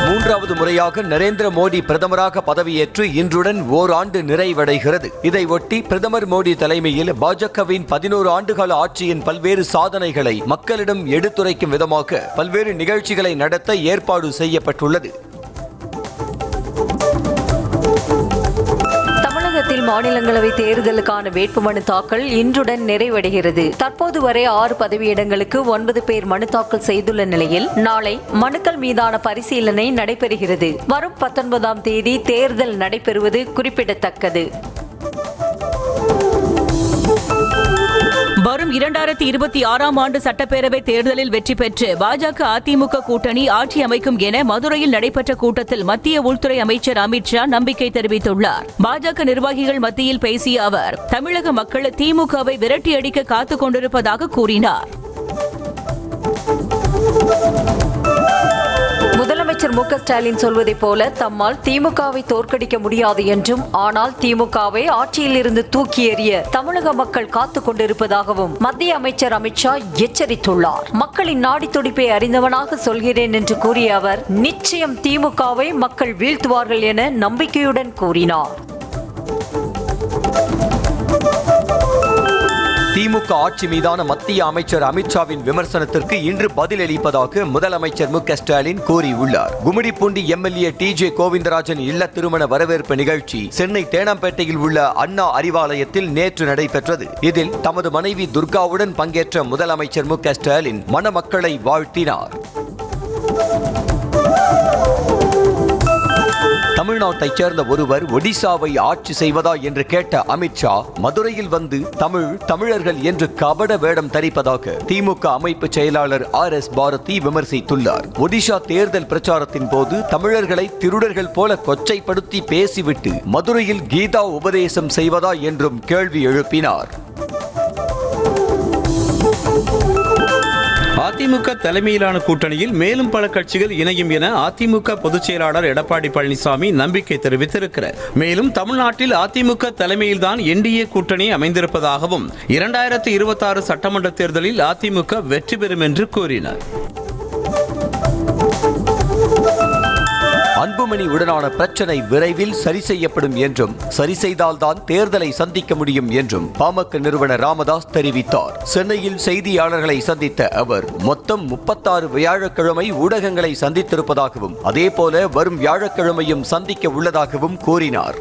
மூன்றாவது முறையாக நரேந்திர மோடி பிரதமராக பதவியேற்று இன்றுடன் ஓராண்டு நிறைவடைகிறது. இதையொட்டி பிரதமர் மோடி தலைமையில் பாஜகவின் 11 ஆண்டுகால ஆட்சியின் பல்வேறு சாதனைகளை மக்களிடம் எடுத்துரைக்கும் விதமாக பல்வேறு நிகழ்ச்சிகளை நடத்த ஏற்பாடு செய்யப்பட்டுள்ளது. தமிழகத்தில் மாநிலங்களவை தேர்தலுக்கான வேட்புமனு தாக்கல் இன்றுடன் நிறைவடைகிறது. தற்போது வரை 6 பதவியிடங்களுக்கு 9 பேர் மனு தாக்கல் செய்துள்ள நிலையில் நாளை மனுக்கள் மீதான பரிசீலனை நடைபெறுகிறது. வரும் 19ஆம் தேதி தேர்தல் நடைபெறுவது குறிப்பிடத்தக்கது. வரும் 2026ஆம் ஆண்டு சட்டப்பேரவை தேர்தலில் வெற்றி பெற்று பாஜக அதிமுக கூட்டணி ஆட்சி அமைக்கும் என மதுரையில் நடைபெற்ற கூட்டத்தில் மத்திய உள்துறை அமைச்சர் அமித் ஷா நம்பிக்கை தெரிவித்துள்ளார். பாஜக நிர்வாகிகள் மத்தியில் பேசிய அவர் தமிழக மக்கள் திமுகவை விரட்டியடிக்க காத்துக் கொண்டிருப்பதாக கூறினார். முதலமைச்சர் மு க ஸ்டாலின் சொல்வதைப் போல தம்மால் திமுகவை தோற்கடிக்க முடியாது என்றும், ஆனால் திமுகவை ஆட்சியில் இருந்து தூக்கி எறிய தமிழக மக்கள் காத்துக் கொண்டிருப்பதாகவும் மத்திய அமைச்சர் அமித் ஷா எச்சரித்துள்ளார். மக்களின் நாடி துடிப்பை அறிந்தவனாக சொல்கிறேன் என்று கூறிய அவர் நிச்சயம் திமுகவை மக்கள் வீழ்த்துவார்கள் என நம்பிக்கையுடன் கூறினார். திமுக ஆட்சி மீதான மத்திய அமைச்சர் அமித் ஷாவின் விமர்சனத்திற்கு இன்று பதிலளிப்பதாக முதலமைச்சர் மு க ஸ்டாலின் கூறியுள்ளார். கும்மிடிப்பூண்டி எம்எல்ஏ டி.ஜே. கோவிந்தராஜன் இல்ல திருமண வரவேற்பு நிகழ்ச்சி சென்னை தேனாம்பேட்டையில் உள்ள அண்ணா அறிவாலயத்தில் நேற்று நடைபெற்றது. இதில் தமது மனைவி துர்காவுடன் பங்கேற்ற முதலமைச்சர் மு க ஸ்டாலின் மணமக்களை வாழ்த்தினார். தமிழ்நாட்டைச் சேர்ந்த ஒருவர் ஒடிசாவை ஆட்சி செய்வதா என்று கேட்ட அமித் ஷா மதுரையில் வந்து தமிழர்கள் என்று கபட வேடம் தரிப்பதாக திமுக அமைப்பு செயலாளர் RS பாரதி விமர்சித்துள்ளார். ஒடிஷா தேர்தல் பிரச்சாரத்தின் போது தமிழர்களை திருடர்கள் போல கொச்சைப்படுத்தி பேசிவிட்டு மதுரையில் கீதா உபதேசம் செய்வதா என்றும் கேள்வி எழுப்பினார். அதிமுக தலைமையிலான கூட்டணியில் மேலும் பல கட்சிகள் இணையும் என அதிமுக பொதுச் செயலாளர் எடப்பாடி பழனிசாமி நம்பிக்கை தெரிவித்திருக்கிறார். மேலும் தமிழ்நாட்டில் அதிமுக தலைமையில்தான் NDA கூட்டணி அமைந்திருப்பதாகவும் 2026 சட்டமன்ற தேர்தலில் அதிமுக வெற்றி பெறும் என்று கூறினார். அன்புமணி உடனான பிரச்சனை விரைவில் சரி செய்யப்படும் என்றும், சரி செய்தால்தான் தேர்தலை சந்திக்க முடியும் என்றும் பாமக நிறுவனர் ராமதாஸ் தெரிவித்தார். சென்னையில் செய்தியாளர்களை சந்தித்த அவர் மொத்தம் 36 வியாழக்கிழமை ஊடகங்களை சந்தித்திருப்பதாகவும், அதேபோல வரும் வியாழக்கிழமையும் சந்திக்க உள்ளதாகவும் கூறினார்.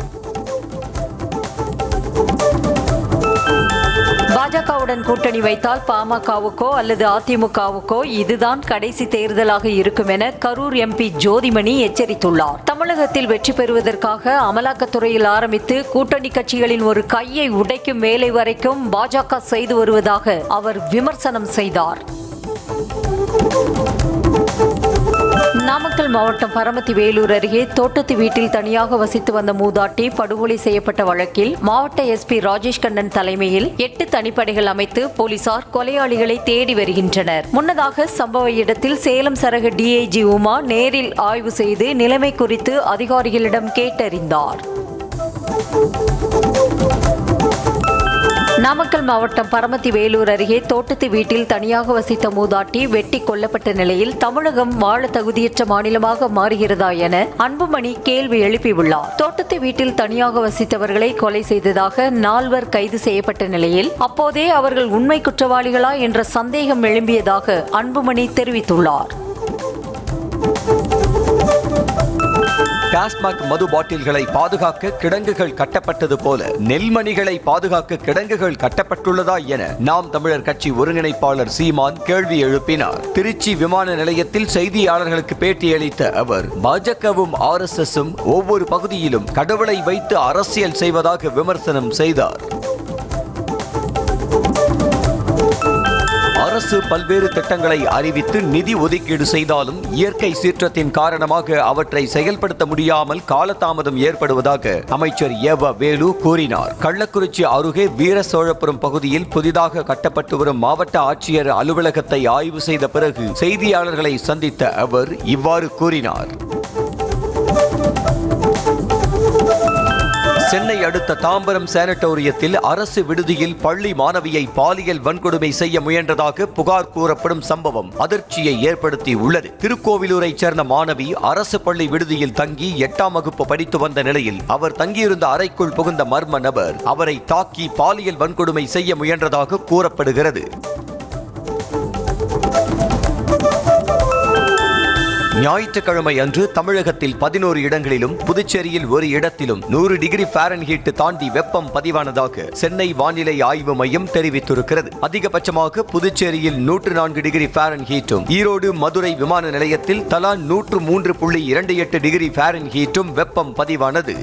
பாஜகவுடன் கூட்டணி வைத்தால் பாமகவுக்கோ அல்லது அதிமுகவுக்கோ இதுதான் கடைசி தேர்தலாக இருக்கும் என கரூர் MP ஜோதிமணி எச்சரித்துள்ளார். தமிழகத்தில் வெற்றி பெறுவதற்காக அமலாக்கத்துறையில் ஆரம்பித்து கூட்டணி கட்சிகளின் ஒரு கையை உடைக்கும் வேலை வரைக்கும் பாஜக செய்து வருவதாக அவர் விமர்சனம் செய்தார். நாமக்கல் மாவட்டம் பரமத்தி வேலூர் அருகே தோட்டத்து வீட்டில் தனியாக வசித்து வந்த மூதாட்டி படுகொலை செய்யப்பட்ட வழக்கில் மாவட்ட SP ராஜேஷ் கண்ணன் தலைமையில் 8 தனிப்படைகள் அமைத்து போலீசார் கொலையாளிகளை தேடி வருகின்றனர். முன்னதாக சம்பவ இடத்தில் சேலம் சரக DIG உமா நேரில் ஆய்வு செய்து நிலைமை குறித்து அதிகாரிகளிடம் கேட்டறிந்தார். நாமக்கல் மாவட்டம் பரமத்தி வேலூர் அருகே தோட்டத்து வீட்டில் தனியாக வசித்த மூதாட்டி வெட்டி கொல்லப்பட்ட நிலையில் தமிழகம் வாழ தகுதியற்ற மாநிலமாக மாறுகிறதா என அன்புமணி கேள்வி எழுப்பியுள்ளார். தோட்டத்து வீட்டில் தனியாக வசித்தவர்களை கொலை செய்ததாக 4 கைது செய்யப்பட்ட நிலையில் அப்போதே அவர்கள் உண்மை குற்றவாளிகளா என்ற சந்தேகம் எழும்பியதாக அன்புமணி தெரிவித்துள்ளார். டாஸ்மாக் மது பாட்டில்களை பாதுகாக்க கிடங்குகள் கட்டப்பட்டது போல நெல்மணிகளை பாதுகாக்க கிடங்குகள் கட்டப்பட்டுள்ளதா என நாம் தமிழர் கட்சி ஒருங்கிணைப்பாளர் சீமான் கேள்வி எழுப்பினார். திருச்சி விமான நிலையத்தில் செய்தியாளர்களுக்கு பேட்டியளித்த அவர் பாஜகவும் RSSம் ஒவ்வொரு பகுதியிலும் கடவுளை வைத்து அரசியல் செய்வதாக விமர்சனம் செய்தார். அரசு பல்வேறு திட்டங்களை அறிவித்து நிதி ஒதுக்கீடு செய்தாலும் இயற்கை சீற்றத்தின் காரணமாக அவற்றை செயல்படுத்த முடியாமல் காலதாமதம் ஏற்படுவதாக அமைச்சர் வேலு கூறினார். கள்ளக்குறிச்சி அருகே வீரசோழபுரம் பகுதியில் புதிதாக கட்டப்பட்டு வரும் மாவட்ட ஆட்சியர் அலுவலகத்தை ஆய்வு செய்த பிறகு செய்தியாளர்களை சந்தித்த அவர் இவ்வாறு கூறினார். சென்னை அடுத்த தாம்பரம் சானட்டோரியத்தில் அரசு விடுதியில் பள்ளி மாணவியை பாலியல் வன்கொடுமை செய்ய முயன்றதாக புகார் கூறப்படும் சம்பவம் அதிர்ச்சியை ஏற்படுத்தி உள்ளது. திருக்கோவிலூரைச் சேர்ந்த மாணவி அரசு பள்ளி விடுதியில் தங்கி 8ஆம் வகுப்பு படித்து வந்த நிலையில் அவர் தங்கியிருந்த அறைக்குள் புகுந்த மர்ம நபர் அவரை தாக்கி பாலியல் வன்கொடுமை செய்ய முயன்றதாக கூறப்படுகிறது. ஞாயிற்றுக்கிழமை அன்று தமிழகத்தில் 11 இடங்களிலும் புதுச்சேரியில் ஒரு இடத்திலும் 100 டிகிரி ஃபாரன்ஹீட் தாண்டி வெப்பம் பதிவானதாக சென்னை வானிலை ஆய்வு மையம் தெரிவித்திருக்கிறது. அதிகபட்சமாக புதுச்சேரியில் 104 டிகிரி ஃபாரன்ஹீட்டும், ஈரோடு மதுரை விமான நிலையத்தில் தலா 103.28 டிகிரி ஃபாரன்ஹீட்டும் வெப்பம் பதிவானது.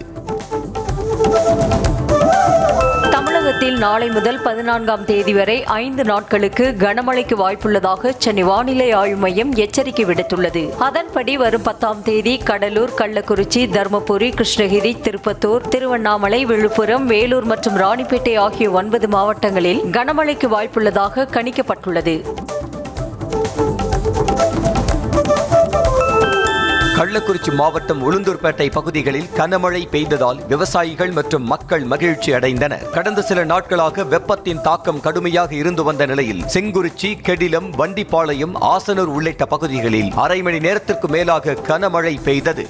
தமிழகத்தில் நாளை முதல் 14ஆம் தேதி வரை 5 நாட்களுக்கு கனமழைக்கு வாய்ப்புள்ளதாக சென்னை வானிலை ஆய்வு மையம் எச்சரிக்கை விடுத்துள்ளது. அதன்படி வரும் 10ஆம் தேதி கடலூர், கள்ளக்குறிச்சி, தருமபுரி, கிருஷ்ணகிரி, திருப்பத்தூர், திருவண்ணாமலை, விழுப்புரம், வேலூர் மற்றும் ராணிப்பேட்டை ஆகிய 9 மாவட்டங்களில் கனமழைக்கு வாய்ப்புள்ளதாக கணிக்கப்பட்டுள்ளது. கள்ளக்குறிச்சி மாவட்டம் உளுந்தூர்பேட்டை பகுதிகளில் கனமழை பெய்ததால் விவசாயிகள் மற்றும் மக்கள் மகிழ்ச்சி அடைந்தனர். கடந்த சில நாட்களாக வெப்பத்தின் தாக்கம் கடுமையாக இருந்து வந்த நிலையில் செங்குறிச்சி, கெடிலம், வண்டிப்பாளையம், ஆசனூர் உள்ளிட்ட பகுதிகளில் அரை மணி நேரத்திற்கு மேலாக கனமழை பெய்தது.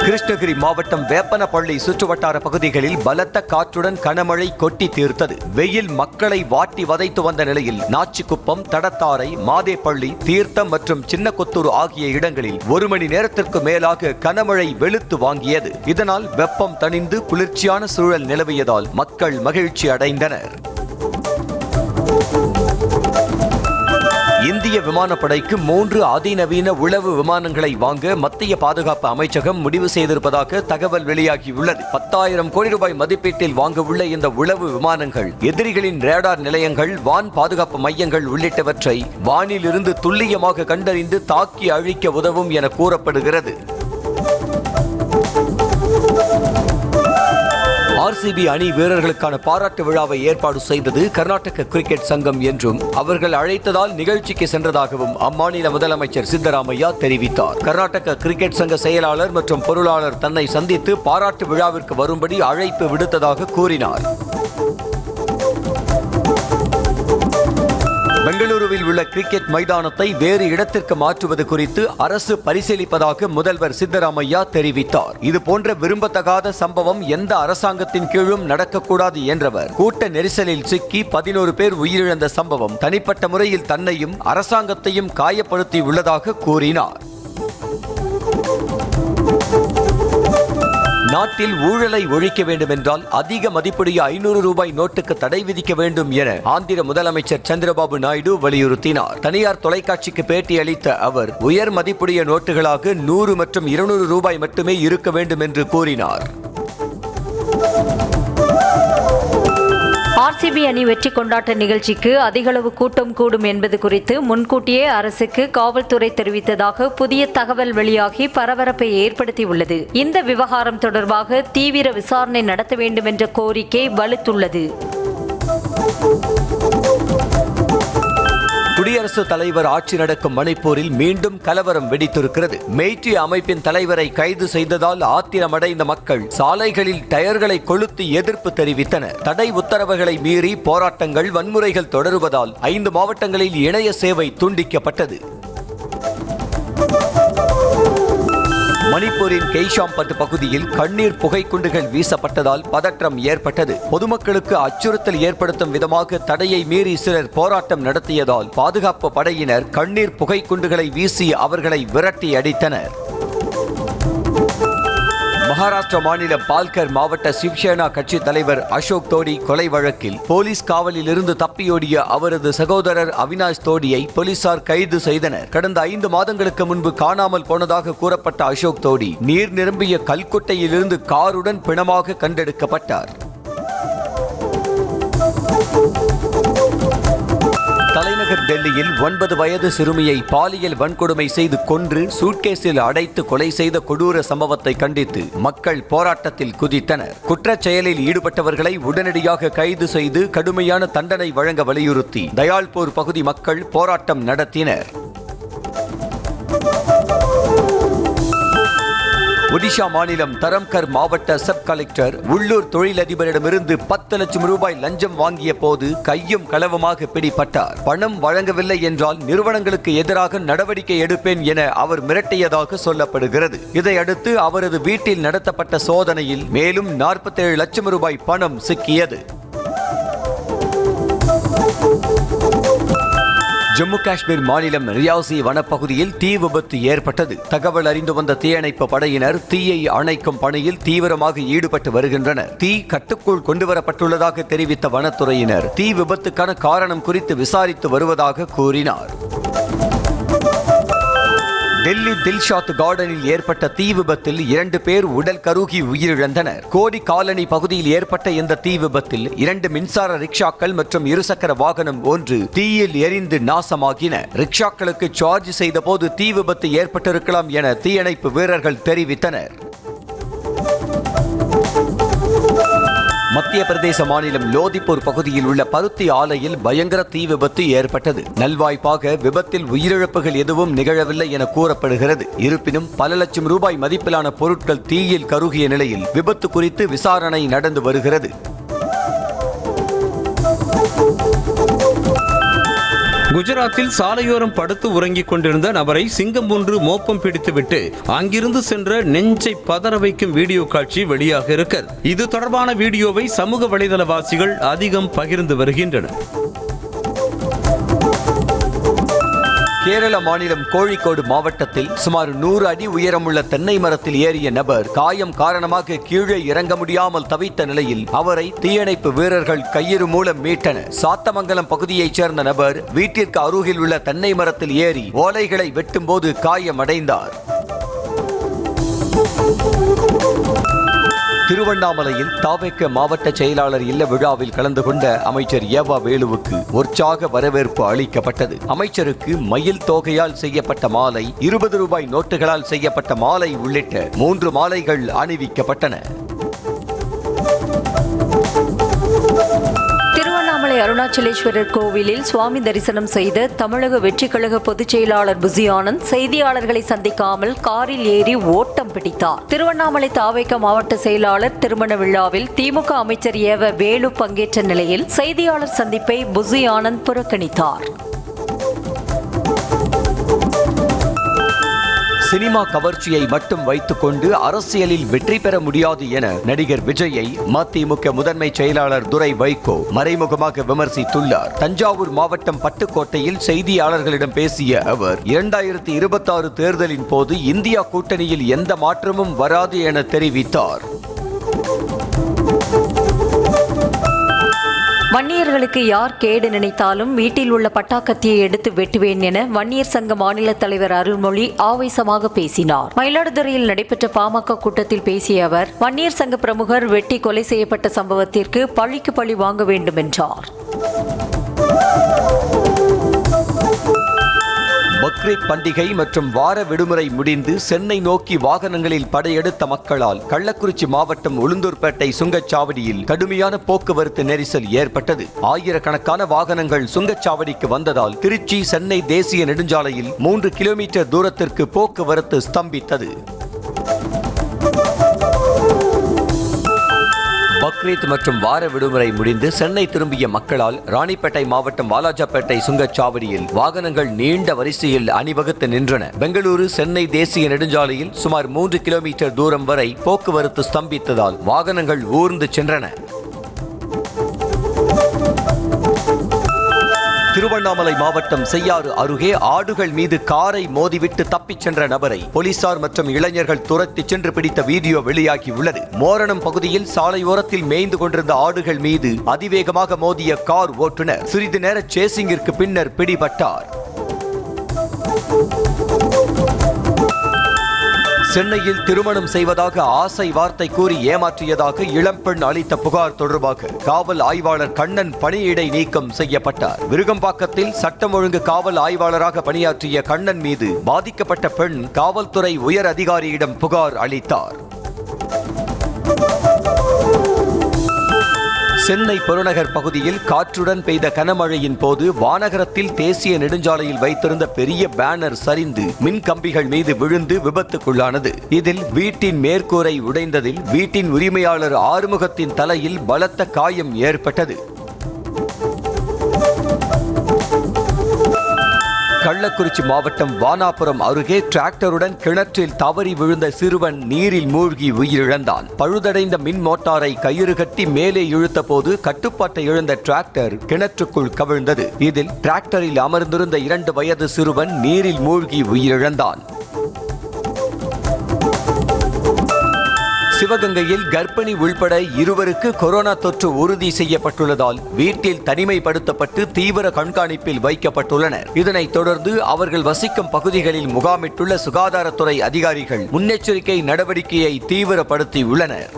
கிருஷ்ணகிரி மாவட்டம் வேப்பனப்பள்ளி சுற்றுவட்டார பகுதிகளில் பலத்த காற்றுடன் கனமழை கொட்டி தீர்த்தது. வெயில் மக்களை வாட்டி வதைத்து வந்த நிலையில் நாச்சிக்குப்பம், தடத்தாரை, மாதேப்பள்ளி, தீர்த்தம் மற்றும் சின்னகொத்தூர் ஆகிய இடங்களில் 1 மணி நேரத்திற்கு மேலாக கனமழை வெளுத்து வாங்கியது. இதனால் வெப்பம் தணிந்து குளிர்ச்சியான சூழல் நிலவியதால் மக்கள் மகிழ்ச்சி அடைந்தனர். இந்திய விமானப்படைக்கு 3 அதிநவீன உளவு விமானங்களை வாங்க மத்திய பாதுகாப்பு அமைச்சகம் முடிவு செய்திருப்பதாக தகவல் வெளியாகியுள்ளது. 10,000 கோடி ரூபாய் மதிப்பீட்டில் வாங்க உள்ள இந்த உளவு விமானங்கள் எதிரிகளின் ரேடார் நிலையங்கள், வான் பாதுகாப்பு மையங்கள் உள்ளிட்டவற்றை வானிலிருந்து துல்லியமாக கண்டறிந்து தாக்கி அழிக்க உதவும் என கூறப்படுகிறது. RCB அணி வீரர்களுக்கான பாராட்டு விழாவை ஏற்பாடு செய்தது கர்நாடக கிரிக்கெட் சங்கம் என்றும் அவர்கள் அழைத்ததால் நிகழ்ச்சிக்கு சென்றதாகவும் அம்மாநில முதலமைச்சர் சித்தராமையா தெரிவித்தார். கர்நாடக கிரிக்கெட் சங்க செயலாளர் மற்றும் பொருளாளர் தன்னை சந்தித்து பாராட்டு விழாவிற்கு வரும்படி அழைப்பு விடுத்ததாக கூறினார். பெங்களூருவில் உள்ள கிரிக்கெட் மைதானத்தை வேறு இடத்திற்கு மாற்றுவது குறித்து அரசு பரிசீலிப்பதாக முதல்வர் சித்தராமையா தெரிவித்தார். இதுபோன்ற விரும்பத்தகாத சம்பவம் எந்த அரசாங்கத்தின் கீழும் நடக்கக்கூடாது என்றவர் கூட்ட நெரிசலில் சிக்கி 11 பேர் உயிரிழந்த சம்பவம் தனிப்பட்ட முறையில் தன்னையும் அரசாங்கத்தையும் காயப்படுத்தி உள்ளதாக கூறினார். நாட்டில் ஊழலை ஒழிக்க வேண்டும் என்றால் அதிக மதிப்புடைய 500 ரூபாய் நோட்டுக்கு தடை விதிக்க வேண்டும் என ஆந்திர முதலமைச்சர் சந்திரபாபு நாயுடு வலியுறுத்தினார். தனியார் தொலைக்காட்சிக்கு பேட்டி அளித்த அவர் உயர் மதிப்புடைய நோட்டுகளாக 100 மற்றும் 200 ரூபாய் மட்டுமே இருக்க வேண்டும் என்று கூறினார். RCB அணி வெற்றி கொண்டாட்ட நிகழ்ச்சிக்கு அதிகளவு கூட்டம் கூடும் என்பது குறித்து முன்கூட்டியே அரசுக்கு காவல்துறை தெரிவித்ததாக புதிய தகவல் வெளியாகி பரபரப்பை ஏற்படுத்தியுள்ளது. இந்த விவகாரம் தொடர்பாக தீவிர விசாரணை நடத்த வேண்டும் என்ற கோரிக்கை வலுத்துள்ளது. குடியரசுத் தலைவர் ஆட்சி நடக்கும் மணிப்பூரில் மீண்டும் கலவரம் வெடித்திருக்கிறது. மெய்ட்டி அமைப்பின் தலைவரை கைது செய்ததால் ஆத்திரமடைந்த மக்கள் சாலைகளில் டயர்களை கொளுத்தி எதிர்ப்பு தெரிவித்தனர். தடை உத்தரவுகளை மீறி போராட்டங்கள், வன்முறைகள் தொடருவதால் 5 மாவட்டங்களில் இணைய சேவை துண்டிக்கப்பட்டது. மணிப்பூரின் கெய்ஷாம்பட் பகுதியில் கண்ணீர் புகைக்குண்டுகள் வீசப்பட்டதால் பதற்றம் ஏற்பட்டது. பொதுமக்களுக்கு அச்சுறுத்தல் ஏற்படுத்தும் விதமாக தடையை மீறி சிலர் போராட்டம் நடத்தியதால் பாதுகாப்பு படையினர் கண்ணீர் புகைக்குண்டுகளை வீசி அவர்களை விரட்டி அடித்தனர். மகாராஷ்டிரா மாநில பால்கர் மாவட்ட சிவசேனா கட்சி தலைவர் அசோக் தோடி கொலை வழக்கில் போலீஸ் காவலில் இருந்து தப்பியோடிய அவரது சகோதரர் அவினாஷ் தோடியை போலீசார் கைது செய்தனர். கடந்த 5 மாதங்களுக்கு முன்பு காணாமல் போனதாக கூறப்பட்ட அசோக் தோடி நீர் நிரம்பிய கல்குட்டையிலிருந்து காருடன் பிணமாக கண்டெடுக்கப்பட்டார். தலைநகர் டெல்லியில் 9 வயது சிறுமியை பாலியல் வன்கொடுமை செய்து கொன்று சூட்கேஸில் அடைத்து கொலை செய்த கொடூர சம்பவத்தை கண்டித்து மக்கள் போராட்டத்தில் குதித்தனர். குற்றச் செயலில் ஈடுபட்டவர்களை உடனடியாக கைது செய்து கடுமையான தண்டனை வழங்க வலியுறுத்தி தயாள்பூர் பகுதி மக்கள் போராட்டம் நடத்தினர். ஒடிஷா மாநிலம் தரம்கர் மாவட்ட சப் கலெக்டர் உள்ளூர் தொழிலதிபரிடமிருந்து 10 லட்சம் ரூபாய் லஞ்சம் வாங்கிய போது கையும் களவுமாக பிடிபட்டார். பணம் வழங்கவில்லை என்றால் நிறுவனங்களுக்கு எதிராக நடவடிக்கை எடுப்பேன் என அவர் மிரட்டியதாக சொல்லப்படுகிறது. இதையடுத்து அவரது வீட்டில் நடத்தப்பட்ட சோதனையில் மேலும் 47 லட்சம் ரூபாய் பணம் சிக்கியது. ஜம்மு காஷ்மீர் மாநிலம் ரியாசி வனப்பகுதியில் தீ விபத்து ஏற்பட்டது. தகவல் அறிந்து வந்த தீயணைப்பு படையினர் தீயை அணைக்கும் பணியில் தீவிரமாக ஈடுபட்டு வருகின்றனர். தீ கட்டுக்குள் கொண்டுவரப்பட்டுள்ளதாக தெரிவித்த வனத்துறையினர் தீ விபத்துக்கான காரணம் குறித்து விசாரித்து வருவதாக கூறினார். டெல்லி தில்ஷாத் கார்டனில் ஏற்பட்ட தீ விபத்தில் 2 பேர் உடல் கருகி உயிரிழந்தனர். கோடி காலனி பகுதியில் ஏற்பட்ட இந்த தீ விபத்தில் 2 மின்சார ரிக்ஷாக்கள் மற்றும் இருசக்கர வாகனம் ஒன்று தீயில் எரிந்து நாசமாகின. ரிக்ஷாக்களுக்கு சார்ஜ் செய்த போது தீ விபத்து ஏற்பட்டிருக்கலாம் என தீயணைப்பு வீரர்கள் தெரிவித்தனர். மத்திய பிரதேச மாநிலம் லோதிப்பூர் பகுதியில் உள்ள பருத்தி ஆலையில் பயங்கர தீ விபத்து ஏற்பட்டது. நல்வாய்ப்பாக விபத்தில் உயிரிழப்புகள் எதுவும் நிகழவில்லை என கூறப்படுகிறது. இருப்பினும் பல லட்சம் ரூபாய் மதிப்பிலான பொருட்கள் தீயில் கருகிய நிலையில் விபத்து குறித்து விசாரணை நடந்து வருகிறது. குஜராத்தில் சாலையோரம் படுத்து உறங்கிக் கொண்டிருந்த நபரை சிங்கம் ஒன்று மோப்பம் பிடித்துவிட்டு அங்கிருந்து சென்ற நெஞ்சை பதற வைக்கும் வீடியோ காட்சி வெளியாக இருக்கிறது. இது தொடர்பான வீடியோவை சமூக வலைதளவாசிகள் அதிகம் பகிர்ந்து வருகின்றனர். கேரள மாநிலம் கோழிக்கோடு மாவட்டத்தில் சுமார் 100 அடி உயரமுள்ள தென்னை மரத்தில் ஏறிய நபர் காயம் காரணமாக கீழே இறங்க முடியாமல் தவித்த நிலையில் அவரை தீயணைப்பு வீரர்கள் கயிறு மூலம் மீட்டனர். சாத்தமங்கலம் பகுதியைச் சேர்ந்த நபர் வீட்டிற்கு அருகில் உள்ள தென்னை மரத்தில் ஏறி ஓலைகளை வெட்டும் போது காயமடைந்தார். திருவண்ணாமலையில் தாவேக மாவட்ட செயலாளர் இல்ல விழாவில் கலந்து கொண்ட அமைச்சர் ஏவா வேலுவுக்கு உற்சாக வரவேற்பு அளிக்கப்பட்டது. அமைச்சருக்கு மயில் தோகையால் செய்யப்பட்ட மாலை, 20 ரூபாய் நோட்டுகளால் செய்யப்பட்ட மாலை உள்ளிட்ட 3 மாலைகள் அணிவிக்கப்பட்டன. திருவண்ணாமலை அருணாச்சலேஸ்வரர் கோவிலில் சுவாமி தரிசனம் செய்த தமிழக வெற்றிக் கழக பொதுச் செயலாளர் புசி ஆனந்த் செய்தியாளர்களை சந்திக்காமல் காரில் ஏறி ஓட்டம் பிடித்தார். திருவண்ணாமலை தாவேக மாவட்ட செயலாளர் திருமண விழாவில் திமுக அமைச்சர் ஏவ வேலு பங்கேற்ற நிலையில் செய்தியாளர் சந்திப்பை புசி ஆனந்த் புறக்கணித்தார். சினிமா கவர்ச்சியை மட்டும் வைத்துக் கொண்டு அரசியலில் வெற்றி பெற முடியாது என நடிகர் விஜயை மதிமுக முதன்மை செயலாளர் துரை வைகோ மறைமுகமாக விமர்சித்துள்ளார். தஞ்சாவூர் மாவட்டம் பட்டுக்கோட்டையில் செய்தியாளர்களிடம் பேசிய அவர் 2026 தேர்தலின் போது இந்தியா கூட்டணியில் எந்த மாற்றமும் வராது என தெரிவித்தார். வன்னியர்களுக்கு யார் கேடு நினைத்தாலும் வீட்டில் உள்ள பட்டாக்கத்தியை எடுத்து வெட்டுவேன் என வன்னியர் சங்க மாநில தலைவர் அருள்மொழி ஆவேசமாக பேசினார். மயிலாடுதுறையில் நடைபெற்ற பாமக கூட்டத்தில் பேசிய அவர் வன்னியர் சங்க பிரமுகர் வெட்டி கொலை செய்யப்பட்ட சம்பவத்திற்கு பழிக்கு பழி வாங்க வேண்டும் என்றார். பக்ரீத் பண்டிகை மற்றும் வார விடுமுறை முடிந்து சென்னை நோக்கி வாகனங்களில் படையெடுத்த மக்களால் கள்ளக்குறிச்சி மாவட்டம் உளுந்தூர்பேட்டை சுங்கச்சாவடியில் கடுமையான போக்குவரத்து நெரிசல் ஏற்பட்டது. ஆயிரக்கணக்கான வாகனங்கள் சுங்கச்சாவடிக்கு வந்ததால் திருச்சி சென்னை தேசிய நெடுஞ்சாலையில் 3 கிலோமீட்டர் தூரத்திற்கு போக்குவரத்து ஸ்தம்பித்தது. பக்ரீத் மற்றும் வார விடுமுறை முடிந்து சென்னை திரும்பிய மக்களால் ராணிப்பேட்டை மாவட்டம் வாலாஜாப்பேட்டை சுங்கச்சாவடியில் வாகனங்கள் நீண்ட வரிசையில் அணிவகுத்து நின்றன. பெங்களூரு சென்னை தேசிய நெடுஞ்சாலையில் சுமார் 3 கிலோமீட்டர் தூரம் வரை போக்குவரத்து ஸ்தம்பித்ததால் வாகனங்கள் ஊர்ந்து சென்றன. திருவண்ணாமலை மாவட்டம் செய்யாறு அருகே ஆடுகள் மீது காரை மோதிவிட்டு தப்பிச் சென்ற நபரை போலீசார் மற்றும் இளைஞர்கள் துரத்தி சென்று பிடித்த வீடியோ வெளியாகியுள்ளது. மோரணம் பகுதியில் சாலையோரத்தில் மேய்ந்து கொண்டிருந்த ஆடுகள் மீது அதிவேகமாக மோதிய கார் ஓட்டுநர் சிறிது நேர சேசிங்கிற்கு பின்னர் பிடிபட்டார். சென்னையில் திருமணம் செய்வதாக ஆசை வார்த்தை கூறி ஏமாற்றியதாக இளம்பெண் அளித்த புகார் தொடர்பாக காவல் ஆய்வாளர் கண்ணன் பணியிடை நீக்கம் செய்யப்பட்டார். விருகம்பாக்கத்தில் சட்டம் ஒழுங்கு காவல் ஆய்வாளராக பணியாற்றிய கண்ணன் மீது பாதிக்கப்பட்ட பெண் காவல்துறை உயர் அதிகாரியிடம் புகார் அளித்தார். சென்னை புறநகர் பகுதியில் காற்றுடன் பெய்த கனமழையின் போது வானகரத்தில் தேசிய நெடுஞ்சாலையில் வைத்திருந்த பெரிய பேனர் சரிந்து மின் கம்பிகள் மீது விழுந்து விபத்துக்குள்ளானது. இதில் வீட்டின் மேற்கூரை உடைந்ததில் வீட்டின் உரிமையாளர் ஆறுமுகத்தின் தலையில் பலத்த காயம் ஏற்பட்டது. கள்ளக்குறிச்சி மாவட்டம் வானாபுரம் அருகே டிராக்டருடன் கிணற்றில் தவறி விழுந்த சிறுவன் நீரில் மூழ்கி உயிரிழந்தான். பழுதடைந்த மின் மோட்டாரை கயிறு கட்டி மேலே இழுத்த போது கட்டுப்பாட்டை இழந்த டிராக்டர் கிணற்றுக்குள் கவிழ்ந்தது. இதில் டிராக்டரில் அமர்ந்திருந்த 2 வயது சிறுவன் நீரில் மூழ்கி உயிரிழந்தான். சிவகங்கையில் கர்ப்பிணி உள்பட 2 கொரோனா தொற்று உறுதி செய்யப்பட்டுள்ளதால் வீட்டில் தனிமைப்படுத்தப்பட்டு தீவிர கண்காணிப்பில் வைக்கப்பட்டுள்ளனர். இதனைத் தொடர்ந்து அவர்கள் வசிக்கும் பகுதிகளில் முகாமிட்டுள்ள சுகாதாரத்துறை அதிகாரிகள் முன்னெச்சரிக்கை நடவடிக்கையை தீவிரப்படுத்தியுள்ளனர்.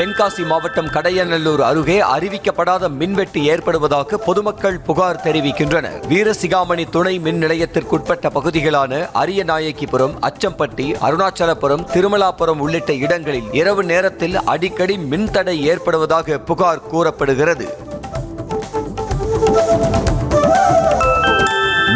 தென்காசி மாவட்டம் கடையநல்லூர் அருகே அறிவிக்கப்படாத மின்வெட்டு ஏற்படுவதாக பொதுமக்கள் புகார் தெரிவிக்கின்றனர். வீரசிகாமணி துணை மின் நிலையத்திற்குட்பட்ட பகுதிகளான அரியநாயகிபுரம், அச்சம்பட்டி, அருணாச்சலபுரம், திருமலாபுரம் உள்ளிட்ட இடங்களில் இரவு நேரத்தில் அடிக்கடி மின்தடை ஏற்படுவதாக புகார் கூறப்படுகிறது.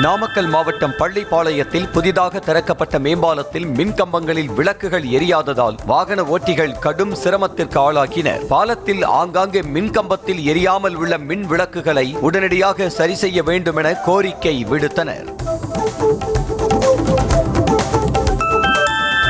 நாமக்கல் மாவட்டம் பள்ளிப்பாளையத்தில் புதிதாக திறக்கப்பட்ட மேம்பாலத்தில் மின் கம்பங்களில் விளக்குகள் எரியாததால் வாகன ஓட்டிகள் கடும் சிரமத்திற்கு ஆளாகினர். பாலத்தில் ஆங்காங்கே மின் கம்பத்தில் எரியாமல் உள்ள மின் விளக்குகளை உடனடியாக சரி செய்ய வேண்டும் என கோரிக்கை விடுத்தனர்.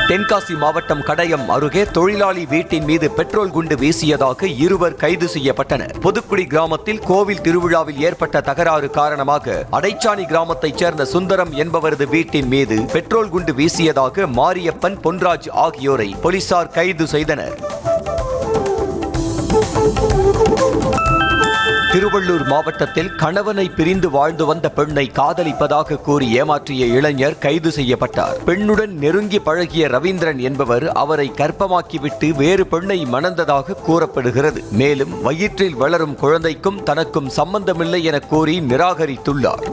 தென்காசி மாவட்டம் கடையம் அருகே தொழிலாளி வீட்டின் மீது பெட்ரோல் குண்டு வீசியதாக 2 கைது செய்யப்பட்டனர். புதுக்குடி கிராமத்தில் கோவில் திருவிழாவில் ஏற்பட்ட தகராறு காரணமாக அடைச்சாணி கிராமத்தைச் சேர்ந்த சுந்தரம் என்பவரது வீட்டின் மீது பெட்ரோல் குண்டு வீசியதாக மாரியப்பன், பொன்ராஜ் ஆகியோரை போலீசார் கைது செய்தனர். திருவள்ளூர் மாவட்டத்தில் கணவனை பிரிந்து வாழ்ந்து வந்த பெண்ணை காதலிப்பதாக கூறி ஏமாற்றிய இளைஞர் கைது செய்யப்பட்டார். பெண்ணுடன் நெருங்கி பழகிய ரவீந்திரன் என்பவர் அவரை கர்ப்பமாக்கிவிட்டு வேறு பெண்ணை மணந்ததாக கூறப்படுகிறது. மேலும் வயிற்றில் வளரும் குழந்தைக்கும் தனக்கும் சம்பந்தமில்லை என கூறி நிராகரித்துள்ளார்.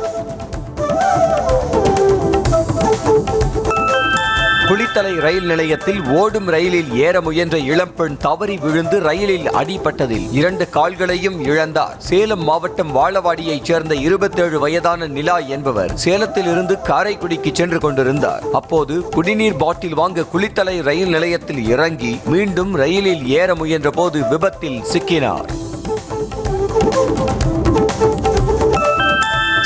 குளித்தலை ரயில் நிலையத்தில் ஓடும் ரயிலில் ஏற முயன்ற இளம்பெண் தவறி விழுந்து ரயிலில் அடிபட்டதில் 2 கால்களையும் இழந்தார். சேலம் மாவட்டம் வாழவாடியைச் சேர்ந்த 27 வயதான நிலா என்பவர் சேலத்தில் இருந்து காரைக்குடிக்கு சென்று கொண்டிருந்தார். அப்போது குடிநீர் பாட்டில் வாங்க குளித்தலை ரயில் நிலையத்தில் இறங்கி மீண்டும் ரயிலில் ஏற முயன்ற போது விபத்தில் சிக்கினார்.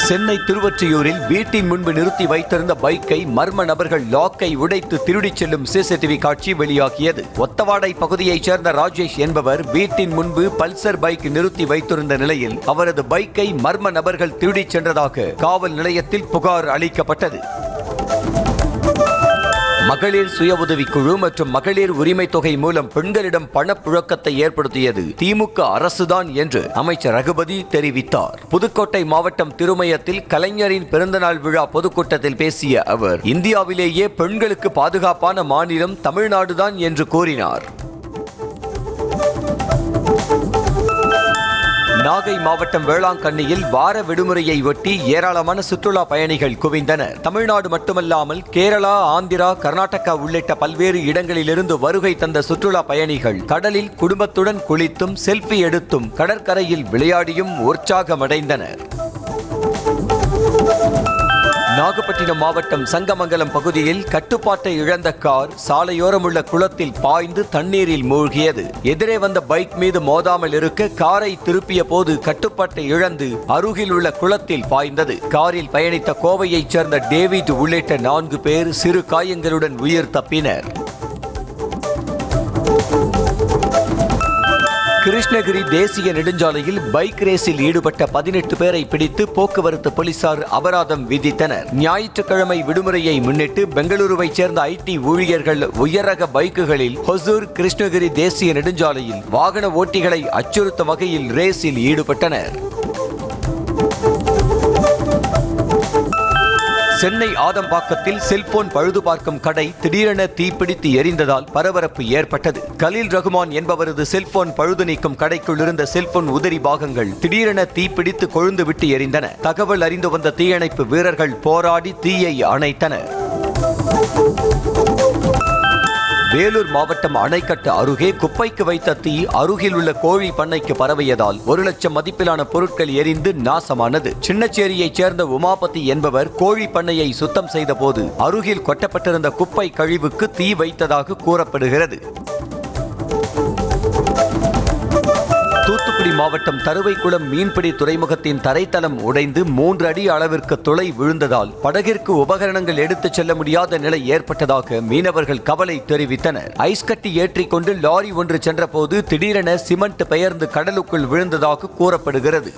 சென்னை திருவொற்றியூரில் வீட்டின் முன்பு நிறுத்தி வைத்திருந்த பைக்கை மர்ம நபர்கள் லாக்கை உடைத்து திருடிச் செல்லும் சிசிடிவி காட்சி வெளியாகியது. ஒத்தவாடை பகுதியைச் சேர்ந்த ராஜேஷ் என்பவர் வீட்டின் முன்பு பல்சர் பைக் நிறுத்தி வைத்திருந்த நிலையில் அவரது பைக்கை மர்ம நபர்கள் திருடிச் சென்றதாக காவல் நிலையத்தில் புகார் அளிக்கப்பட்டது. மகளிர் சுய உதவிக்குழு மற்றும் மகளிர் உரிமை தொகை மூலம் பெண்களிடம் பணப்புழக்கத்தை ஏற்படுத்தியது திமுக அரசுதான் என்று அமைச்சர் ரகுபதி தெரிவித்தார். புதுக்கோட்டை மாவட்டம் திருமயத்தில் கலைஞரின் பிறந்தநாள் விழா பொதுக்கூட்டத்தில் பேசிய அவர் இந்தியாவிலேயே பெண்களுக்கு பாதுகாப்பான மாநிலம் தமிழ்நாடுதான் என்று கூறினார். நாகை மாவட்டம் வேளாங்கண்ணியில் வார விடுமுறையை ஒட்டி ஏராளமான சுற்றுலா பயணிகள் குவிந்தனர். தமிழ்நாடு மட்டுமல்லாமல் கேரளா, ஆந்திரா, கர்நாடகா உள்ளிட்ட பல்வேறு இடங்களிலிருந்து வருகை தந்த சுற்றுலா பயணிகள் கடலில் குடும்பத்துடன் குளித்தும் செல்ஃபி எடுத்தும் கடற்கரையில் விளையாடியும் உற்சாகமடைந்தனர். நாகப்பட்டினம் மாவட்டம் சங்கமங்கலம் பகுதியில் கட்டுப்பாட்டை இழந்த கார் சாலையோரம் உள்ள குளத்தில் பாய்ந்து தண்ணீரில் மூழ்கியது. எதிரே வந்த பைக் மீது மோதாமல் இருக்க காரை திருப்பிய போது கட்டுப்பாட்டை இழந்து அருகில் உள்ள குளத்தில் பாய்ந்தது. காரில் பயணித்த கோவையைச் சேர்ந்த டேவிட் உள்ளிட்ட 4 பேர் சிறு காயங்களுடன் உயிர் தப்பினர். கிருஷ்ணகிரி தேசிய நெடுஞ்சாலையில் பைக் ரேஸில் ஈடுபட்ட 18 பேரை பிடித்து போக்குவரத்து போலீசார் அபராதம் விதித்தனர். ஞாயிற்றுக்கிழமை விடுமுறையை முன்னிட்டு பெங்களூருவைச் சேர்ந்த ஐடி ஊழியர்கள் உயரக பைக்குகளில் ஹொசூர் கிருஷ்ணகிரி தேசிய நெடுஞ்சாலையில் வாகன ஓட்டிகளை அச்சுறுத்தும் வகையில் ரேஸில் ஈடுபட்டனர். சென்னை ஆதம்பாக்கத்தில் செல்போன் பழுது பார்க்கும் கடை திடீரென தீப்பிடித்து எரிந்ததால் பரபரப்பு ஏற்பட்டது. கலீல் ரகுமான் என்பவரது செல்போன் பழுது நீக்கும் கடைக்குள் இருந்த செல்போன் உதிரி பாகங்கள் திடீரென தீப்பிடித்து கொழுந்து விட்டு எரிந்தன. தகவல் அறிந்து வந்த தீயணைப்பு வீரர்கள் போராடி தீயை அணைத்தனர். வேலூர் மாவட்டம் அணைக்கட்டு அருகே குப்பைக்கு வைத்த தீ அருகில் உள்ள கோழி பண்ணைக்கு பரவியதால் 1 லட்சம் மதிப்பிலான பொருட்கள் எரிந்து நாசமானது. சின்னச்சேரியைச் சேர்ந்த உமாபதி என்பவர் கோழி பண்ணையை சுத்தம் செய்த போது அருகில் கொட்டப்பட்டிருந்த குப்பை கழிவுக்கு தீ வைத்ததாக கூறப்படுகிறது. தூத்துக்குடி மாவட்டம் தருவைக்குளம் மீன்பிடி துறைமுகத்தின் தரைத்தளம் உடைந்து 3 அடி அளவிற்கு துளை விழுந்ததால் படகிற்கு உபகரணங்கள் எடுத்துச் செல்ல முடியாத நிலை ஏற்பட்டதாக மீனவர்கள் கவலை தெரிவித்தனர். ஐஸ் கட்டி ஏற்றிக்கொண்டு லாரி ஒன்று சென்றபோது திடீரென சிமெண்ட் பெயர்ந்து கடலுக்குள் விழுந்ததாக கூறப்படுகிறது.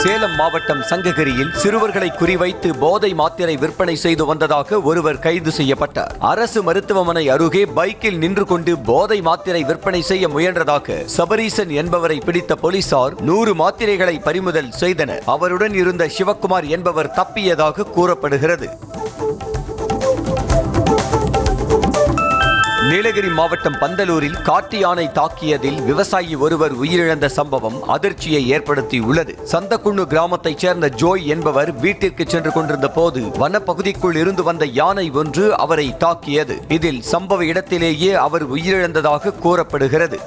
சேலம் மாவட்டம் சங்ககிரியில் சிறுவர்களை குறிவைத்து போதை மாத்திரை விற்பனை செய்து வந்ததாக ஒருவர் கைது செய்யப்பட்டார். அரசு மருத்துவமனை அருகே பைக்கில் நின்று கொண்டு போதை மாத்திரை விற்பனை செய்ய முயன்றதாக சபரீசன் என்பவரை பிடித்த போலீசார் 100 மாத்திரைகளை பறிமுதல் செய்தனர். அவருடன் இருந்த சிவக்குமார் என்பவர் தப்பியதாக கூறப்படுகிறது. நீலகிரி மாவட்டம் பந்தலூரில் காட்டு யானை தாக்கியதில் விவசாயி ஒருவர் உயிரிழந்த சம்பவம் அதிர்ச்சியை ஏற்படுத்தியுள்ளது. சந்தக்குண்ணு கிராமத்தைச் சேர்ந்த ஜோய் என்பவர் வீட்டிற்கு சென்று கொண்டிருந்த போது வனப்பகுதிக்குள் இருந்து வந்த யானை ஒன்று அவரை தாக்கியது. இதில் சம்பவ இடத்திலேயே அவர் உயிரிழந்ததாக கூறப்படுகிறது.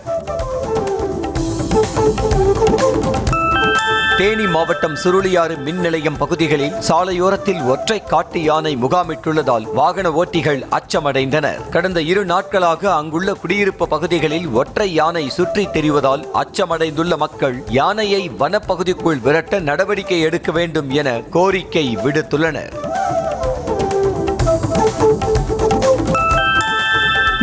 தேனி மாவட்டம் சுருளியாறு மின் நிலையம் பகுதிகளில் சாலையோரத்தில் ஒற்றை காட்டு யானை முகாமிட்டுள்ளதால் வாகன ஓட்டிகள் அச்சமடைந்தனர். கடந்த 2 நாட்களாக அங்குள்ள குடியிருப்பு பகுதிகளில் ஒற்றை யானை சுற்றித் திரிவதால் அச்சமடைந்துள்ள மக்கள் யானையை வனப்பகுதிக்குள் விரட்ட நடவடிக்கை எடுக்க வேண்டும் என கோரிக்கை விடுத்துள்ளனர்.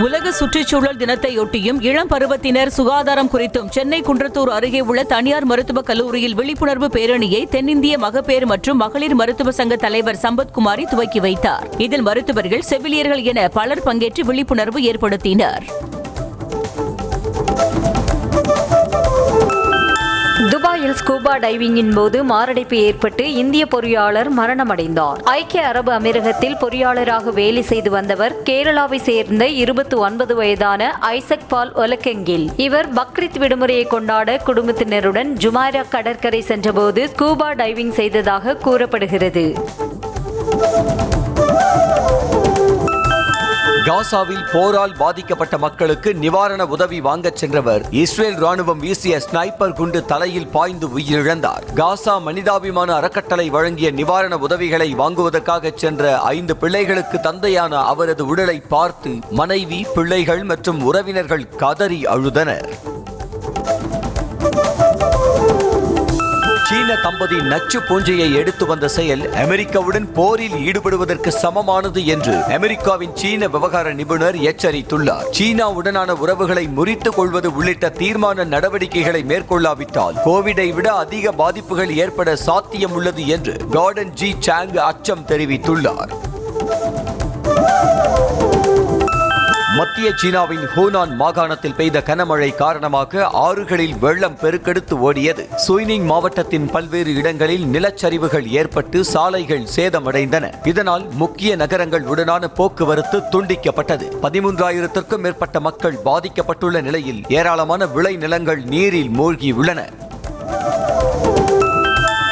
உலக சுற்றுச்சூழல் தினத்தையொட்டியும் இளம் பருவத்தினர் சுகாதாரம் குறித்தும் சென்னை குன்றத்தூர் அருகே உள்ள தனியார் மருத்துவக் கல்லூரியில் விழிப்புணர்வு பேரணியை தென்னிந்திய மகப்பேறு மற்றும் மகளிர் மருத்துவ சங்க தலைவர் சம்பத்குமாரி துவக்கி வைத்தார். இதில் மருத்துவர்கள், செவிலியர்கள் என பலர் பங்கேற்று விழிப்புணர்வு ஏற்படுத்தினர். துபாயில் ஸ்கூபா டைவிங்கின் போது மாரடைப்பு ஏற்பட்டு இந்திய பொறியாளர் மரணமடைந்தார். ஐக்கிய அரபு அமீரகத்தில் பொறியாளராக வேலை செய்து வந்தவர் கேரளாவை சேர்ந்த 29 வயதான ஐசக் பால் ஒலக்கெங்கில். இவர் பக்ரீத் விடுமுறையை கொண்டாட குடும்பத்தினருடன் ஜுமைரா கடற்கரை சென்றபோது ஸ்கூபா டைவிங் செய்ததாக கூறப்படுகிறது. காசாவில் போரால் பாதிக்கப்பட்ட மக்களுக்கு நிவாரண உதவி வாங்கச் சென்றவர் இஸ்ரேல் ராணுவம் வீசிய ஸ்னைப்பர் குண்டு தலையில் பாய்ந்து உயிரிழந்தார். காசா மனிதாபிமான அறக்கட்டளை வழங்கிய நிவாரண உதவிகளை வாங்குவதற்காக சென்ற 5 பிள்ளைகளுக்கு தந்தையான அவரது உடலை பார்த்து மனைவி, பிள்ளைகள் மற்றும் உறவினர்கள் கதறி அழுதனர். சீன தம்பதி நச்சு பூஞ்சையை எடுத்து வந்த செயல் அமெரிக்காவுடன் போரில் ஈடுபடுவதற்கு சமமானது என்று அமெரிக்காவின் சீன விவகார நிபுணர் எச்சரித்துள்ளார். சீனாவுடனான உறவுகளை முறித்துக் கொள்வது உள்ளிட்ட தீர்மான நடவடிக்கைகளை மேற்கொள்ளாவிட்டால் கோவிடை விட அதிக பாதிப்புகள் ஏற்பட சாத்தியம் உள்ளது என்று கார்டன் ஜி சாங் அச்சம் தெரிவித்துள்ளார். மத்திய சீனாவின் ஹூனான் மாகாணத்தில் பெய்த கனமழை காரணமாக ஆறுகளில் வெள்ளம் பெருக்கெடுத்து ஓடியது. சுய்னிங் மாவட்டத்தின் பல்வேறு இடங்களில் நிலச்சரிவுகள் ஏற்பட்டு சாலைகள் சேதமடைந்தன. இதனால் முக்கிய நகரங்கள் உடனான போக்குவரத்து துண்டிக்கப்பட்டது. 13,000க்கும் மேற்பட்ட மக்கள் பாதிக்கப்பட்டுள்ள நிலையில் ஏராளமான விளை நிலங்கள் நீரில் மூழ்கியுள்ளன.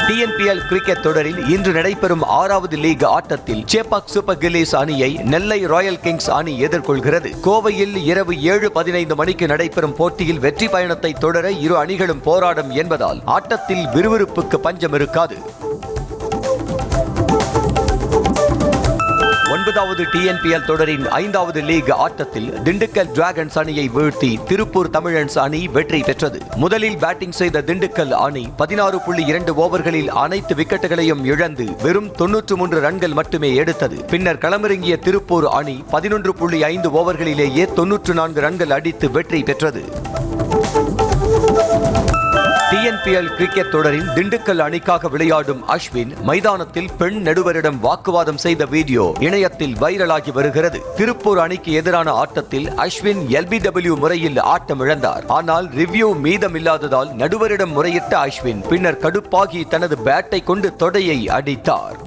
TNPL கிரிக்கெட் தொடரில் இன்று நடைபெறும் 6வது லீக் ஆட்டத்தில் சேப்பாக் சூப்பர் கில்லிஸ் அணியை நெல்லை ராயல் கிங்ஸ் அணி எதிர்கொள்கிறது. கோவையில் இரவு 7:15 மணிக்கு நடைபெறும் போட்டியில் வெற்றி பயணத்தை தொடர இரு அணிகளும் போராடும் என்பதால் ஆட்டத்தில் விறுவிறுப்புக்கு பஞ்சம் இருக்காது. 9வது TNPL தொடரின் 5வது லீக் ஆட்டத்தில் திண்டுக்கல் டிராகன்ஸ் அணியை வீழ்த்தி திருப்பூர் தமிழன்ஸ் அணி வெற்றி பெற்றது. முதலில் பேட்டிங் செய்த திண்டுக்கல் அணி 16.2 ஓவர்களில் அனைத்து விக்கெட்டுகளையும் இழந்து வெறும் 93 ரன்கள் மட்டுமே எடுத்தது. பின்னர் களமிறங்கிய திருப்பூர் அணி 11.5 ஓவர்களிலேயே 94 ரன்கள் அடித்து வெற்றி பெற்றது. TNPL கிரிக்கெட் தொடரில் திண்டுக்கல் அணிக்காக விளையாடும் அஸ்வின் மைதானத்தில் பெண் நடுவரிடம் வாக்குவாதம் செய்த வீடியோ இணையத்தில் வைரலாகி வருகிறது. திருப்பூர் அணிக்கு எதிரான ஆட்டத்தில் அஸ்வின் LBW முறையில் ஆட்டமிழந்தார். ஆனால் ரிவ்யூ மீதமில்லாததால் நடுவரிடம் முறையிட்ட அஸ்வின் பின்னர் கடுப்பாகி தனது பேட்டை கொண்டு தொடையை அடித்தார்.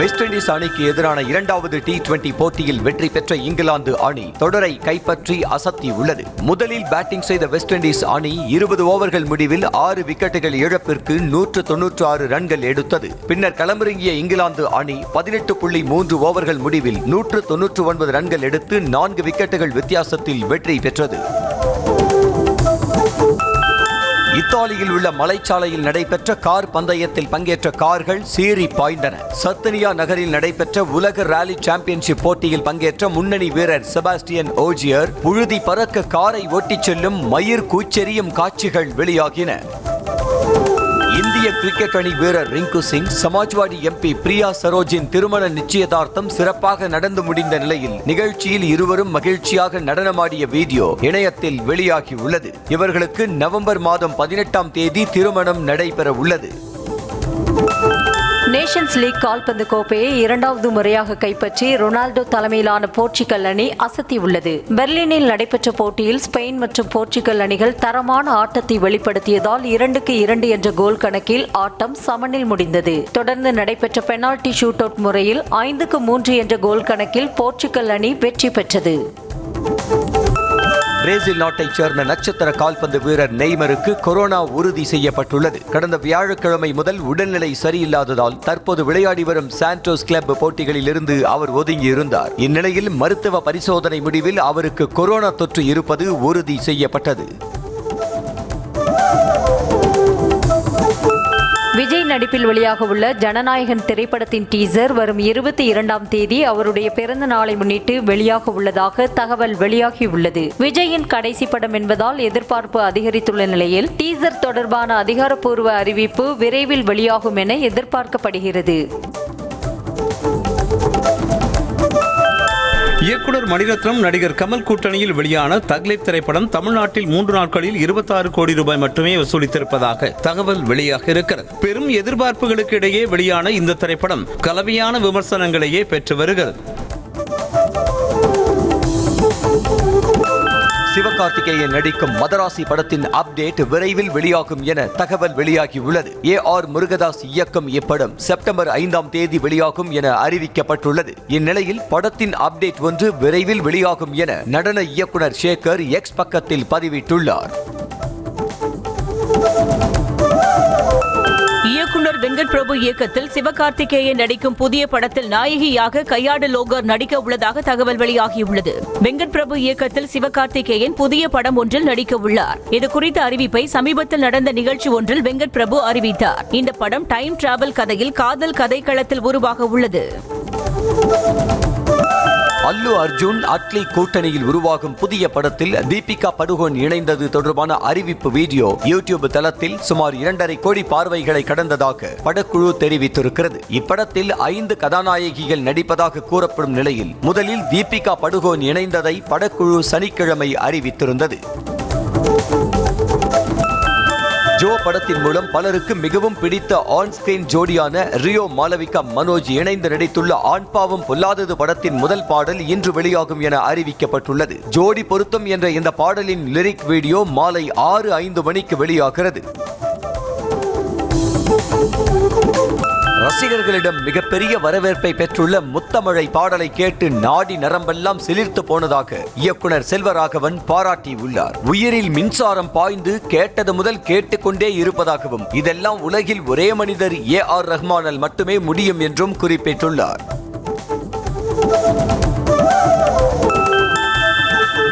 வெஸ்ட் இண்டீஸ் அணிக்கு எதிரான இரண்டாவது T20 போட்டியில் வெற்றி பெற்ற இங்கிலாந்து அணி தொடரை கைப்பற்றி அசத்தியுள்ளது. முதலில் பேட்டிங் செய்த வெஸ்ட் இண்டீஸ் அணி 20 ஓவர்கள் முடிவில் 6 விக்கெட்டுகள் இழப்பிற்கு 196 ரன்கள் எடுத்தது. பின்னர் களமிறங்கிய இங்கிலாந்து அணி 18.3 ஓவர்கள் முடிவில் 199 ரன்கள் எடுத்து 4 விக்கெட்டுகள் வித்தியாசத்தில் வெற்றி பெற்றது. இத்தாலியில் உள்ள மலைச்சாலையில் நடைபெற்ற கார் பந்தயத்தில் பங்கேற்ற கார்கள் சீறி பாய்ந்தன. சர்த்தனியா நகரில் நடைபெற்ற உலக ராலி சாம்பியன்ஷிப் போட்டியில் பங்கேற்ற முன்னணி வீரர் செபாஸ்டியன் ஓஜியர் புழுதி பறக்க காரை ஓட்டிச் செல்லும் மயிர் கூச்செறியும் காட்சிகள் வெளியாகின. இந்திய கிரிக்கெட் அணி வீரர் ரிங்கு சிங், சமாஜ்வாடி MP பிரியா சரோஜின் திருமண நிச்சயதார்த்தம் சிறப்பாக நடந்து முடிந்த நிலையில் நிகழ்ச்சியில் இருவரும் மகிழ்ச்சியாக நடனமாடிய வீடியோ இணையத்தில் வெளியாகி உள்ளது. இவர்களுக்கு நவம்பர் மாதம் 18ஆம் தேதி திருமணம் நடைபெற உள்ளது. நேஷன்ஸ் லீக் கால்பந்து கோப்பையை இரண்டாவது முறையாக கைப்பற்றி ரொனால்டோ தலைமையிலான போர்ச்சுகல் அணி அசத்தியுள்ளது. பெர்லினில் நடைபெற்ற போட்டியில் ஸ்பெயின் மற்றும் போர்ச்சுகல் அணிகள் தரமான ஆட்டத்தை வெளிப்படுத்தியதால் 2-2 என்ற கோல் கணக்கில் ஆட்டம் சமனில் முடிந்தது. தொடர்ந்து நடைபெற்ற பெனால்டி ஷூட் அவுட் முறையில் 5-3 என்ற கோல் கணக்கில் போர்ச்சுகல் அணி வெற்றி பெற்றது. பிரேசில் நாட்டைச் சேர்ந்த நட்சத்திர கால்பந்து வீரர் நெய்மருக்கு கொரோனா உறுதி செய்யப்பட்டுள்ளது. கடந்த வியாழக்கிழமை முதல் உடல்நிலை சரியில்லாததால் தற்போது விளையாடி வரும் சாண்டோஸ் கிளப் போட்டிகளில் இருந்து அவர் ஒதுங்கியிருந்தார். இந்நிலையில் மருத்துவ பரிசோதனை முடிவில் அவருக்கு கொரோனா தொற்று இருப்பது உறுதி செய்யப்பட்டது. விஜய் நடிப்பில் வெளியாக உள்ள ஜனநாயகன் திரைப்படத்தின் டீசர் வரும் 22ஆம் தேதி அவருடைய பிறந்த நாளை முன்னிட்டு வெளியாக உள்ளதாக தகவல் வெளியாகியுள்ளது. விஜயின் கடைசி படம் என்பதால் எதிர்பார்ப்பு அதிகரித்துள்ள நிலையில் டீசர் தொடர்பான அதிகாரப்பூர்வ அறிவிப்பு விரைவில் வெளியாகும் என எதிர்பார்க்கப்படுகிறது. இயக்குனர் மணிரத்னம் நடிகர் கமல் கூட்டணியில் வெளியான தக்லீப் திரைப்படம் தமிழ்நாட்டில் 3 நாட்களில் 26 கோடி ரூபாய் மட்டுமே வசூலித்திருப்பதாக தகவல் வெளியாக இருக்கிறது. பெரும் எதிர்பார்ப்புகளுக்கு இடையே வெளியான இந்த திரைப்படம் கலவையான விமர்சனங்களையே பெற்று வருகிறது. சிவகார்த்திகேயன் நடிக்கும் மதராசி படத்தின் அப்டேட் விரைவில் வெளியாகும் என தகவல் வெளியாகியுள்ளது. AR முருகதாஸ் இயக்கும் இப்படம் செப்டம்பர் 5ஆம் தேதி வெளியாகும் என அறிவிக்கப்பட்டுள்ளது. இந்நிலையில் படத்தின் அப்டேட் ஒன்று விரைவில் வெளியாகும் என நடன இயக்குனர் சேகர் X பக்கத்தில் பதிவிட்டுள்ளார். இயக்குனர் வெங்கட் பிரபு இயக்கத்தில் சிவகார்த்திகேயன் நடிக்கும் புதிய படத்தில் நாயகியாக கையாடு லோகர் நடிக்க உள்ளதாக தகவல் வெளியாகியுள்ளது. வெங்கட் பிரபு இயக்கத்தில் சிவகார்த்திகேயன் புதிய படம் ஒன்றில் நடிக்க உள்ளார். இது குறித்த அறிவிப்பை சமீபத்தில் நடந்த நிகழ்ச்சி ஒன்றில் வெங்கட் பிரபு அறிவித்தார். இந்த படம் டைம் டிராவல் கதையில் காதல் கதைக்களத்தில் உருவாக உள்ளது. அல்லு அர்ஜுன் அட்லி கூட்டணியில் உருவாகும் புதிய படத்தில் தீபிகா படுகோன் இணைந்தது தொடர்பான அறிவிப்பு வீடியோ யூடியூப் தளத்தில் சுமார் 2.5 கோடி பார்வைகளை கடந்ததாக படக்குழு தெரிவித்திருக்கிறது. இப்படத்தில் 5 கதாநாயகிகள் நடிப்பதாக கூறப்படும் நிலையில் முதலில் தீபிகா படுகோன் இணைந்ததை படக்குழு சனிக்கிழமை அறிவித்திருந்தது. ஜோ படத்தின் மூலம் பலருக்கு மிகவும் பிடித்த ஆன் ஸ்கிரீன் ஜோடியான ரியோ மாலவிகா மனோஜ் இணைந்து நடித்துள்ள ஆண் பாவம் பொல்லாதது படத்தின் முதல் பாடல் இன்று வெளியாகும் என அறிவிக்கப்பட்டுள்ளது. ஜோடி பொருத்தம் என்ற இந்த பாடலின் லிரிக் வீடியோ மாலை 6:05 மணிக்கு வெளியாகிறது. ரசிகர்களிடம் மிகப்பெரிய வரவேற்பை பெற்றுள்ள முத்தமிழை பாடலை கேட்டு நாடி நரம்பெல்லாம் சிலிர்த்து போனதாக இயக்குனர் செல்வராகவன் பாராட்டியுள்ளார். உயிரில் மின்சாரம் பாய்ந்து கேட்டது முதல் கேட்டுக்கொண்டே இருப்பதாகவும் இதெல்லாம் உலகில் ஒரே மனிதர் AR ரஹ்மானால் மட்டுமே முடியும் என்றும் குறிப்பிட்டுள்ளார்.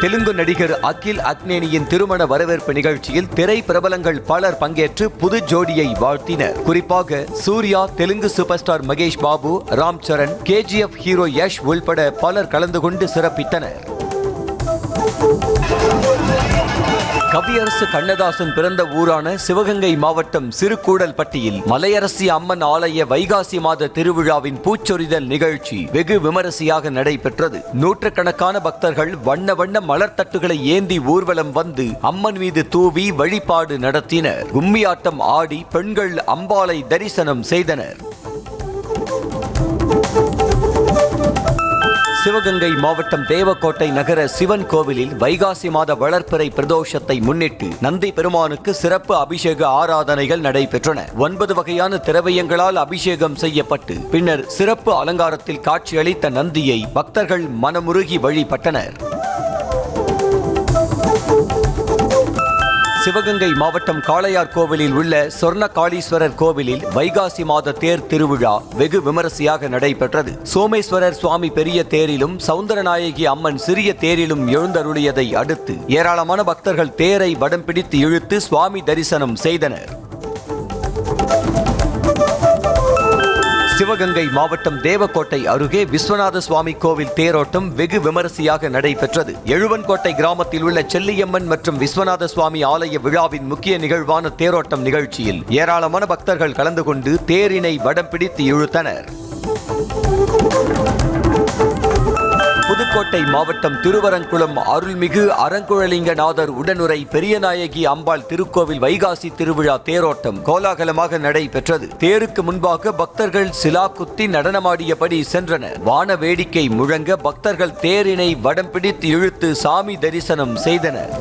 தெலுங்கு நடிகர் அகில் அக்னேனியின் திருமண வரவேற்பு நிகழ்ச்சியில் திரை பிரபலங்கள் பலர் பங்கேற்று புது ஜோடியை வாழ்த்தினர். குறிப்பாக Surya, Telugu super star Mahesh Babu, Ram Charan, KGF hero Yash உள்பட பலர் கலந்து கொண்டு சிறப்பித்தனர். கவியரசு கண்ணதாசன் பிறந்த ஊரான சிவகங்கை மாவட்டம் சிறுகூடல்பட்டியில் மலையரசி அம்மன் ஆலய வைகாசி மாத திருவிழாவின் பூச்சொரிதல் நிகழ்ச்சி வெகு விமரிசையாக நடைபெற்றது. நூற்றுக்கணக்கான பக்தர்கள் வண்ண வண்ண மலர்த்தட்டுகளை ஏந்தி ஊர்வலம் வந்து அம்மன் மீது தூவி வழிபாடு நடத்தினர். கும்மியாட்டம் ஆடி பெண்கள் அம்பாளை தரிசனம் செய்தனர். சிவகங்கை மாவட்டம் தேவக்கோட்டை நகர சிவன் கோவிலில் வைகாசி மாத வளர்ப்பிறை பிரதோஷத்தை முன்னிட்டு நந்தி பெருமானுக்கு சிறப்பு அபிஷேக ஆராதனைகள் நடைபெற்றன. 9 வகையான திரவியங்களால் அபிஷேகம் செய்யப்பட்டு பின்னர் சிறப்பு அலங்காரத்தில் காட்சியளித்த நந்தியை பக்தர்கள் மனமுருகி வழிபட்டனர். சிவகங்கை மாவட்டம் காளையார் கோவிலில் உள்ள சொர்ண காளீஸ்வரர் கோவிலில் வைகாசி மாத தேர் திருவிழா வெகு விமரிசையாக நடைபெற்றது. சோமேஸ்வரர் சுவாமி பெரிய தேரிலும் சவுந்தரநாயகி அம்மன் சிறிய தேரிலும் எழுந்தருளியதை அடுத்து ஏராளமான பக்தர்கள் தேரை வடம் பிடித்து இழுத்து சுவாமி தரிசனம் செய்தனர். சிவகங்கை மாவட்டம் தேவக்கோட்டை அருகே விஸ்வநாத சுவாமி கோவில் தேரோட்டம் வெகு விமரிசையாக நடைபெற்றது. எழுவன்கோட்டை கிராமத்தில் உள்ள செல்லியம்மன் மற்றும் விஸ்வநாத சுவாமி ஆலய விழாவின் முக்கிய நிகழ்வான தேரோட்டம் நிகழ்ச்சியில் ஏராளமான பக்தர்கள் கலந்து கொண்டு தேரினை வடம் பிடித்து இழுத்தனர். புதுக்கோட்டை மாவட்டம் திருவரங்குளம் அருள்மிகு அரங்குழலிங்கநாதர் உடனுரை பெரியநாயகி அம்பாள் திருக்கோவில் வைகாசி திருவிழா தேரோட்டம் கோலாகலமாக நடைபெற்றது. தேருக்கு முன்பாக பக்தர்கள் சிலா குத்தி நடனமாடியபடி சென்றனர். வான வேடிக்கை முழங்க பக்தர்கள் தேரினை வடம் பிடித்து இழுத்து சாமி தரிசனம் செய்தனர்.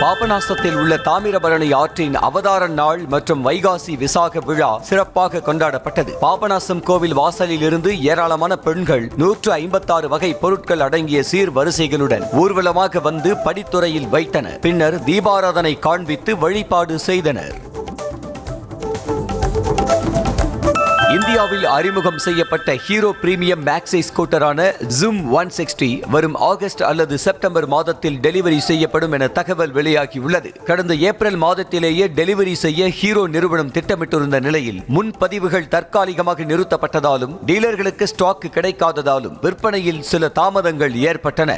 பாபநாசத்தில் உள்ள தாமிரபரணி ஆற்றின் அவதார நாள் மற்றும் வைகாசி விசாக விழா சிறப்பாக கொண்டாடப்பட்டது. பாபநாசம் கோவில் வாசலில் இருந்து ஏராளமான பெண்கள் 156 வகை பொருட்கள் அடங்கிய சீர் வரிசைகளுடன் ஊர்வலமாக வந்து படித்துறையில் வைத்தனர். பின்னர் தீபாராதனை காண்பித்து வழிபாடு செய்தனர். இந்தியாவில் அறிமுகம் செய்யப்பட்ட ஹீரோ பிரீமியம் மேக்ஸி ஸ்கூட்டரான Zoom 160 வரும் ஆகஸ்ட் அல்லது செப்டம்பர் மாதத்தில் டெலிவரி செய்யப்படும் என தகவல் வெளியாகியுள்ளது. கடந்த ஏப்ரல் மாதத்திலேயே டெலிவரி செய்ய ஹீரோ நிறுவனம் திட்டமிட்டிருந்த நிலையில் முன்பதிவுகள் தற்காலிகமாக நிறுத்தப்பட்டதாலும் டீலர்களுக்கு ஸ்டாக் கிடைக்காததாலும் விற்பனையில் சில தாமதங்கள் ஏற்பட்டன.